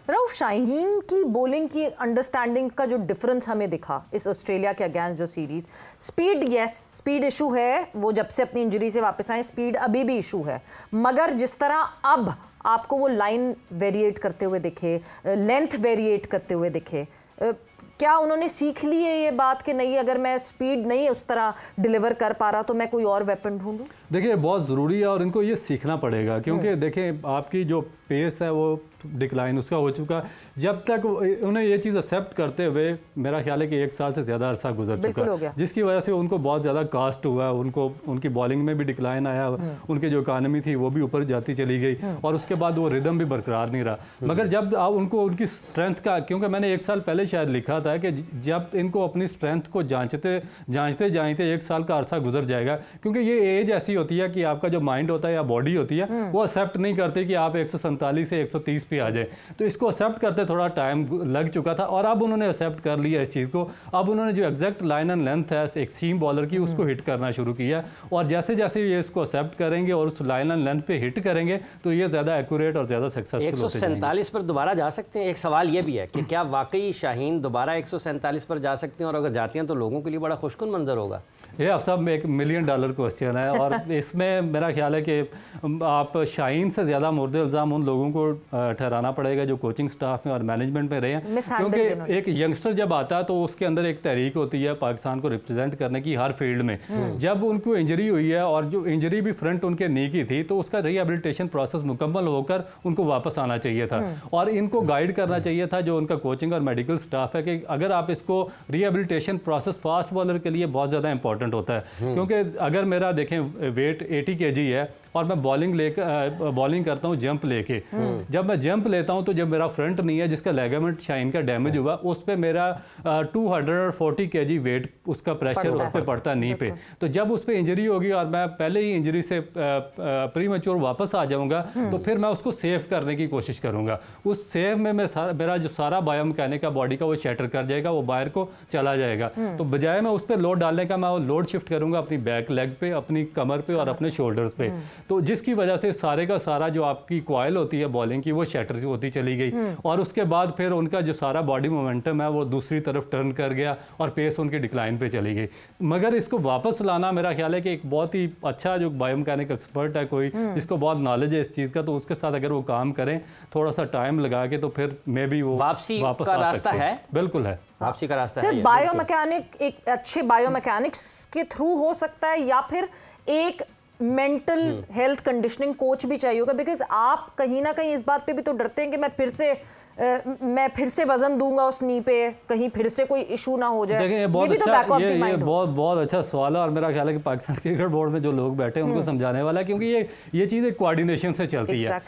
रऊफ, शाहीन की बॉलिंग की अंडरस्टैंडिंग का जो डिफरेंस हमें दिखा इस ऑस्ट्रेलिया के अगेंस्ट जो series, speed, yes speed issue है, वो जब से अपनी इंजरी से वापस आए स्पीड अभी भी इशू है, मगर जिस तरह अब आपको वो लाइन वेरिएट करते हुए दिखे, लेंथ वेरिएट करते हुए दिखे, क्या उन्होंने सीख ली है ये बात कि नहीं, अगर मैं स्पीड नहीं उस तरह डिलीवर कर पा रहा तो मैं कोई और वेपन ढूंढूं? देखिए बहुत ज़रूरी है और इनको ये सीखना पड़ेगा, क्योंकि देखें आपकी जो पेस है वो डिक्लाइन उसका हो चुका है। जब तक उन्हें ये चीज़ एक्सेप्ट करते हुए मेरा ख्याल है कि 1 साल से ज़्यादा अरसा गुजर चुका है, जिसकी वजह से उनको बहुत ज़्यादा कास्ट हुआ, उनको उनकी बॉलिंग में भी डिक्लाइन आया, उनकी जो इकानमी थी वो भी ऊपर जाती चली गई और उसके बाद वो रिदम भी बरकरार नहीं रहा। मगर जब आप उनको उनकी स्ट्रेंथ का, क्योंकि मैंने 1 साल पहले शायद लिखा था कि जब इनको अपनी स्ट्रेंथ को जाँचते जाँचते 1 साल का अरसा गुजर जाएगा, क्योंकि ये एज ऐसी होती है कि आपका जो माइंड होता है या बॉडी होती है वो एक्सेप्ट नहीं करती कि आप 147 से 130 पे आ जाए, तो इसको एक्सेप्ट करते थोड़ा टाइम लग चुका था और अब उन्होंने एक्सेप्ट कर लिया इस चीज़ को। अब उन्होंने जो एग्जैक्ट लाइन एंड लेंथ है एक सीम बॉलर की उसको हिट करना शुरू किया और जैसे जैसे ये इसको एक्सेप्ट करेंगे और उस लाइन एंड लेंथ पे हिट करेंगे तो ये ज़्यादा एक्यूरेट और ज़्यादा सक्सेसफुल 147 पर दोबारा जा सकते हैं। एक सवाल ये भी है कि क्या वाकई शाहीन दोबारा 147 पर जा सकते हैं, और अगर जाती हैं तो लोगों के लिए बड़ा खुशकुन मंजर होगा? ये आप सब में $1 मिलियन क्वेश्चन है और इसमें मेरा ख्याल है कि आप शाहीन से ज़्यादा मुर्द इल्ज़ाम उन लोगों को ठहराना पड़ेगा जो कोचिंग स्टाफ में और मैनेजमेंट में रहे हैं, क्योंकि एक यंगस्टर जब आता है तो उसके अंदर एक तहरीक होती है पाकिस्तान को रिप्रेजेंट करने की हर फील्ड में। जब उनको इंजरी हुई है और जो इंजरी भी फ्रंट उनके नी की थी तो उसका रिहेबिलिटेशन प्रोसेस मुकम्मल होकर उनको वापस आना चाहिए था और इनको गाइड करना चाहिए था जो उनका कोचिंग और मेडिकल स्टाफ है कि अगर आप इसको रिहेबिलिटेशन प्रोसेस फास्ट बॉलर के लिए बहुत ज़्यादा इंपॉर्टेंट होता है, क्योंकि अगर मेरा देखें वेट 80 kg है और मैं बॉलिंग करता हूँ जंप लेके, जब मैं जंप लेता हूँ तो जब मेरा फ्रंट नहीं है जिसका लेगामेंट शाइन का डैमेज हुआ उस पर मेरा 240 kg वेट उसका प्रेशर उस पर पड़ता है नी पे, तो जब उस पर इंजरी होगी और मैं पहले ही इंजरी से प्रीमेच्योर वापस आ जाऊँगा तो फिर मैं उसको सेव करने की कोशिश करूँगा। उस सेव में मेरा जो सारा बायोमैकेनिक का बॉडी का वो शैटर कर जाएगा, वो बाहर को चला जाएगा, तो बजाय मैं उस पर लोड डालने का मैं वो लोड शिफ्ट करूँगा अपनी बैक लेग पे, अपनी कमर पे और अपने शोल्डर्स पे, तो जिसकी वजह से सारे का सारा जो आपकी कॉइल होती है बॉलिंग की वो शैटर होती चली गई और उसके बाद फिर उनका जो सारा बॉडी मोमेंटम है वो दूसरी तरफ टर्न कर गया और पेस उनकी डिक्लाइन पे चली गई। मगर इसको वापस लाना मेरा ख्याल है कि एक बहुत ही अच्छा जो बायोमैकेनिक एक्सपर्ट है कोई जिसको बहुत नॉलेज है इस चीज़ का, तो उसके साथ अगर वो काम करें थोड़ा सा टाइम लगा के तो फिर मे भी वो वापसी का रास्ता है। बिल्कुल है, वापसी का रास्ता सिर्फ बायोमैकेनिक एक अच्छे बायोमैकेनिक्स के थ्रू हो सकता है या फिर एक मेंटल हेल्थ कंडीशनिंग कोच भी चाहिए होगा, बिकॉज आप कहीं ना कहीं इस बात पे भी तो डरते हैं कि मैं फिर से वजन दूंगा उस नी पे, कहीं फिर से कोई इशू ना हो जाए। ये बहुत अच्छा सवाल है और मेरा ख्याल है कि पाकिस्तान क्रिकेट बोर्ड में जो लोग बैठे हैं उनको समझाने वाला है, क्योंकि ये चीज़ कोऑर्डिनेशन से चलती है।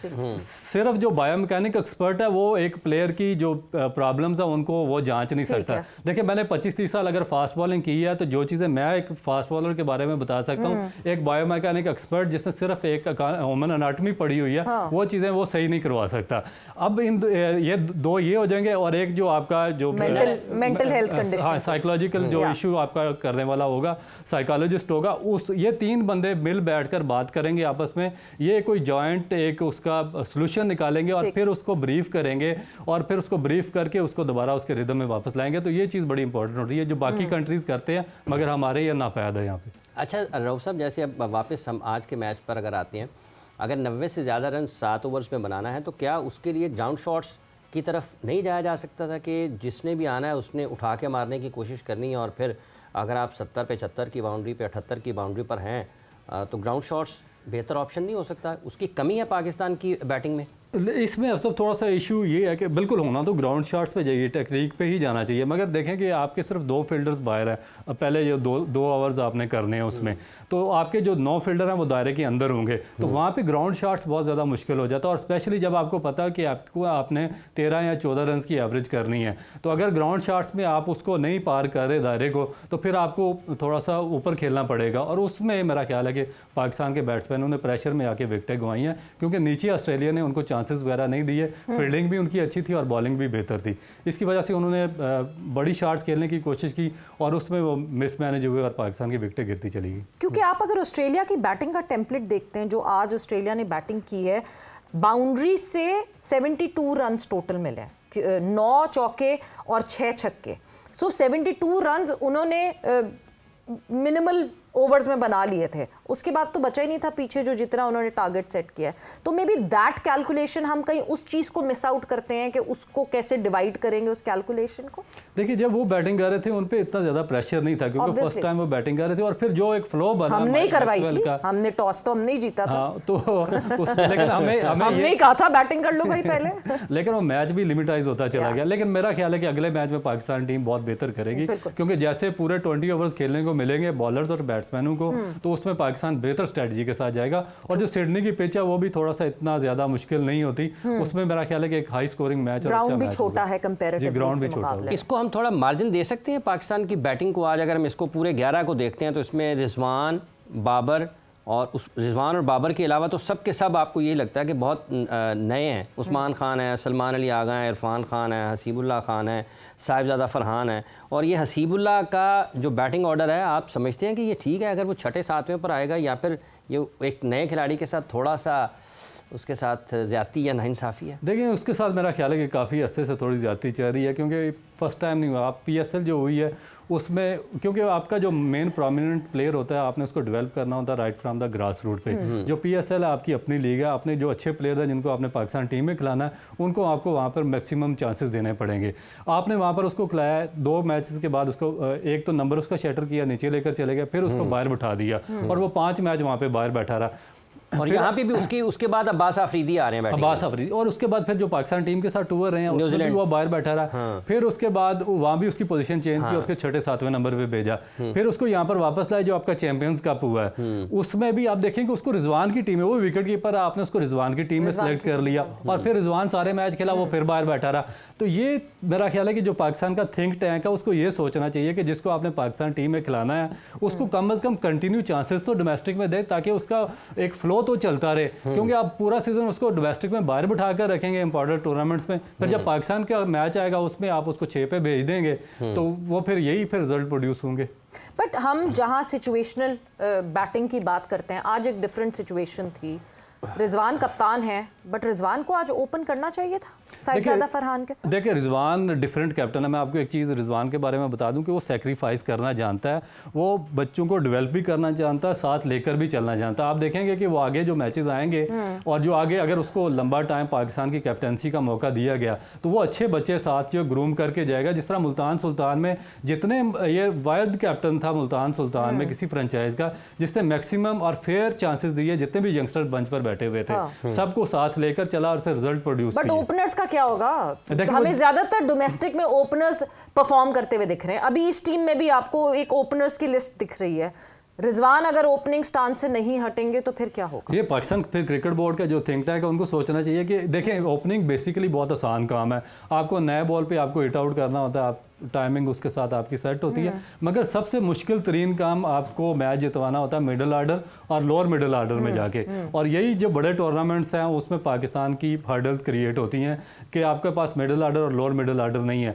सिर्फ जो बायोमैकेनिक एक्सपर्ट है वो एक प्लेयर की जो प्रॉब्लम्स है उनको वो जांच नहीं सकता। देखिए मैंने 25-30 साल अगर फास्ट बॉलिंग की है तो जो चीज़ें मैं एक फास्ट बॉलर के बारे में बता सकता हूँ, एक बायोमैकेनिक एक्सपर्ट जिसने सिर्फ एक ह्यूमन एनाटॉमी पढ़ी हुई है वो चीज़ें वो सही नहीं करवा सकता। अब ये दो ये हो जाएंगे और एक जो आपका जो मेंटल हेल्थ कंडीशन, हाँ साइकोलॉजिकल जो इशू आपका करने वाला होगा साइकोलॉजिस्ट होगा, ये 3 बंदे मिल बैठकर बात करेंगे आपस में, ये कोई जॉइंट एक उसका सोल्यूशन निकालेंगे और फिर उसको ब्रीफ करेंगे और फिर उसको ब्रीफ करके उसको दोबारा उसके रिदम में वापस लाएंगे। तो ये चीज़ बड़ी इंपॉर्टेंट होती है जो बाकी कंट्रीज़ करते हैं मगर हमारे ये नापायद है यहाँ पे। अच्छा रऊफ साहब, जैसे अब वापस हम आज के मैच पर अगर आते हैं, अगर 90 से ज़्यादा रन 7 ओवर्स में बनाना है तो क्या उसके लिए ग्राउंड शॉट्स की तरफ नहीं जाया जा सकता था कि जिसने भी आना है उसने उठा के मारने की कोशिश करनी है, और फिर अगर आप 70 पे 76 की बाउंड्री पे 78 की बाउंड्री पर हैं तो ग्राउंड शॉट्स बेहतर ऑप्शन नहीं हो सकता? उसकी कमी है पाकिस्तान की बैटिंग में। इसमें अब सब थोड़ा सा इशू ये है कि बिल्कुल होना तो ग्राउंड शॉट्स पे जाइए, टेक्निक पे ही जाना चाहिए, मगर देखें कि आपके सिर्फ 2 फील्डर्स बाहर हैं, अब पहले जो दो ओवर्स आपने करने हैं उसमें तो आपके जो 9 फील्डर हैं वो दायरे के अंदर होंगे, तो वहाँ पे ग्राउंड शॉट्स बहुत ज़्यादा मुश्किल हो जाता है, और स्पेशली जब आपको पता है कि आपने 13 या 14 रन की एवरेज करनी है, तो अगर ग्राउंड शॉट्स में आप उसको नहीं पार कर रहे दायरे को तो फिर आपको थोड़ा सा ऊपर खेलना पड़ेगा, और उसमें मेरा ख्याल है कि पाकिस्तान के बैट्समैनों ने प्रेशर में आके विकेटें गंवाई हैं, क्योंकि नीचे ऑस्ट्रेलिया ने उनको चांसेस वगैरह नहीं दिए, फील्डिंग भी उनकी अच्छी थी और बॉलिंग भी बेहतर थी, इसकी वजह से उन्होंने बड़ी शॉट्स खेलने की कोशिश की और उसमें वो मिसमैनेज हुए और पाकिस्तान की विकेटें गिरती चली गई। क्योंकि आप अगर ऑस्ट्रेलिया की बैटिंग का टेम्पलेट देखते हैं जो आज ऑस्ट्रेलिया ने बैटिंग की है, बाउंड्री से 72 रन्स टोटल मिले, 9 चौके और 6 छक्के। सो 72 रन्स उन्होंने मिनिमल ओवर्स में बना लिए थे, उसके बाद तो बचा ही नहीं था पीछे जो जितना उन्होंने टारगेट सेट किया है। तो मे बी दैट कैलकुलेशन हम कहीं उस चीज को मिस आउट करते हैं कि उसको कैसे डिवाइड करेंगे उस कैलकुलेशन को। देखिए जब वो बैटिंग कर रहे थे उन पे इतना ज्यादा प्रेशर नहीं था क्योंकि फर्स्ट टाइम वो बैटिंग कर रहे थे, और फिर जो एक फ्लो बना हम नहीं करवाई थी, हमने टॉस तो हम नहीं जीता था। हाँ, तो लेकिन हमें हमने कहा था बैटिंग कर लो भाई पहले लेकिन वो मैच भी लिमिटाइज होता चला गया। लेकिन मेरा ख्याल है कि अगले मैच में पाकिस्तान टीम बहुत बेहतर करेगी क्योंकि जैसे पूरे 20 ओवर्स खेलने को मिलेंगे बॉलर्स और बैट्समैनों को, तो उसमें पाकिस्तान बेहतर स्ट्रेटजी के साथ जाएगा। और जो सिडनी की पिच है वो भी थोड़ा सा इतना ज्यादा मुश्किल नहीं होती, उसमें मेरा ख्याल है कि एक हाई स्कोरिंग मैच, ग्राउंड भी छोटा है कंपैरेटिवली, ग्राउंड भी छोटा है। इसको हम थोड़ा मार्जिन दे सकते हैं पाकिस्तान की बैटिंग को। आज अगर हम इसको पूरे 11 को देखते हैं तो इसमें रिजवान, बाबर और उस रिजवान और बाबर के अलावा तो सब के सब आपको ये लगता है कि बहुत नए हैं। उस्मान खान है, सलमान अली आगा है, इरफान खान है, हसीबुल्लाह खान है, साहिबजादा फरहान है। और ये हसीबुल्लाह का जो बैटिंग ऑर्डर है, आप समझते हैं कि ये ठीक है अगर वो 6-7वें पर आएगा, या फिर ये एक नए खिलाड़ी के साथ थोड़ा सा उसके साथ ज़्यादती या नाइंसाफ़ी है? देखिए उसके साथ मेरा ख्याल है कि काफ़ी अरसे से थोड़ी ज़्यादती चल रही है क्योंकि फर्स्ट टाइम नहीं हुआ। आप PSL जो हुई है उसमें क्योंकि आपका जो मेन प्रोमिनेंट प्लेयर होता है आपने उसको डेवलप करना होता है right from the grass root पे। जो PSL है आपकी अपनी लीग है, अपने जो अच्छे प्लेयर हैं जिनको आपने पाकिस्तान टीम में खिलाना है उनको आपको वहाँ पर मैक्सिमम चांसेस देने पड़ेंगे। आपने वहाँ पर उसको खिलाया है, 2 मैचेस के बाद उसको एक तो नंबर उसका शटर किया, नीचे लेकर चले गए, फिर उसको बाहर बिठा दिया और वो 5 मैच वहाँ पर बाहर बैठा रहा। और यहाँ पे भी उसके बाद अब्बास आफरीदी आ रहे हैं, अब्बास आफरीदी, और उसके बाद फिर जो पाकिस्तान टीम के साथ टूर रहे हैं न्यूजीलैंड वो बाहर बैठा रहा। हाँ। फिर उसके बाद वहाँ भी उसकी पोजीशन चेंज की, उसके 6-7वें नंबर पे भेजा, फिर उसको यहाँ पर वापस लाए जो आपका चैंपियंस कप हुआ है उसमें भी आप देखेंगे उसको रिजवान की टीम है, वो विकेट कीपर है, आपने उसको रिजवान की टीम में सेलेक्ट कर लिया और फिर रिजवान सारे मैच खेला, वो फिर बाहर बैठा रहा। तो ये मेरा ख्याल है कि जो पाकिस्तान का थिंक टैंक है उसको ये सोचना चाहिए कि जिसको आपने पाकिस्तान टीम में खिलाना है उसको कम से कम कंटिन्यू चांसेस तो डोमेस्टिक में दे ताकि उसका एक फ्लो तो चलता रहे। क्योंकि आप पूरा सीजन उसको डोमेस्टिक में बाहर बिठा कर रखेंगे इंपॉर्टेंट टूर्नामेंट्स में, फिर जब पाकिस्तान का मैच आएगा उसमें आप उसको 6 पे भेज देंगे तो वो फिर रिजल्ट प्रोड्यूस होंगे। बट हम जहां सिचुएशनल बैटिंग की बात करते हैं, आज एक डिफरेंट सिचुएशन थी। रिजवान कप्तान है बट रिजवान को आज ओपन करना चाहिए था साहिबजादा फरहान के साथ। देखिए रिजवान डिफरेंट कैप्टन है। मैं आपको एक चीज़ रिजवान के बारे में बता दूं कि वो सेक्रीफाइस करना जानता है, वो बच्चों को डेवलप भी करना जानता है, साथ लेकर भी चलना जानता है। आप देखेंगे कि वो आगे जो मैचेस आएंगे और जो आगे अगर उसको लंबा टाइम पाकिस्तान की कैप्टनसी का मौका दिया गया तो वो अच्छे बच्चे साथ जो ग्रूम करके जाएगा। जिस तरह मुल्तान सुल्तान में जितने ये वाइल्ड कैप्टन था मुल्तान सुल्तान में किसी फ्रेंचाइज का, जिसने मैक्सिमम और फेयर चांसेस दिए, जितने भी यंगस्टर बंच पर बैठे हुए थे सबको साथ लेकर चला और से रिजल्ट प्रोड्यूस किया। बट ओपनर्स का क्या होगा? हमें ज्यादातर डोमेस्टिक में ओपनर्स परफॉर्म करते हुए दिख रहे हैं। अभी इस टीम में भी आपको एक ओपनर्स की लिस्ट दिख रही है। रिजवान अगर ओपनिंग स्टांस से नहीं हटेंगे तो फिर क्या होगा? ये पाकिस्तान फिर क्रिकेट बोर्ड का जो थिंक टैंक है उनको सोचना चाहिए कि देखें ओपनिंग बेसिकली बहुत आसान काम है। आपको नए बॉल पे आपको हिट आउट करना होता है, आप टाइमिंग उसके साथ आपकी सेट होती है, मगर सबसे मुश्किल तरीन काम आपको मैच जितवाना होता है मिडिल आर्डर और लोअर मिडिल आर्डर में जाके। और यही जो बड़े टूर्नामेंट्स हैं उसमें पाकिस्तान की हर्डल्स क्रिएट होती हैं कि आपके पास मिडिल आर्डर और लोअर मिडिल आर्डर नहीं है।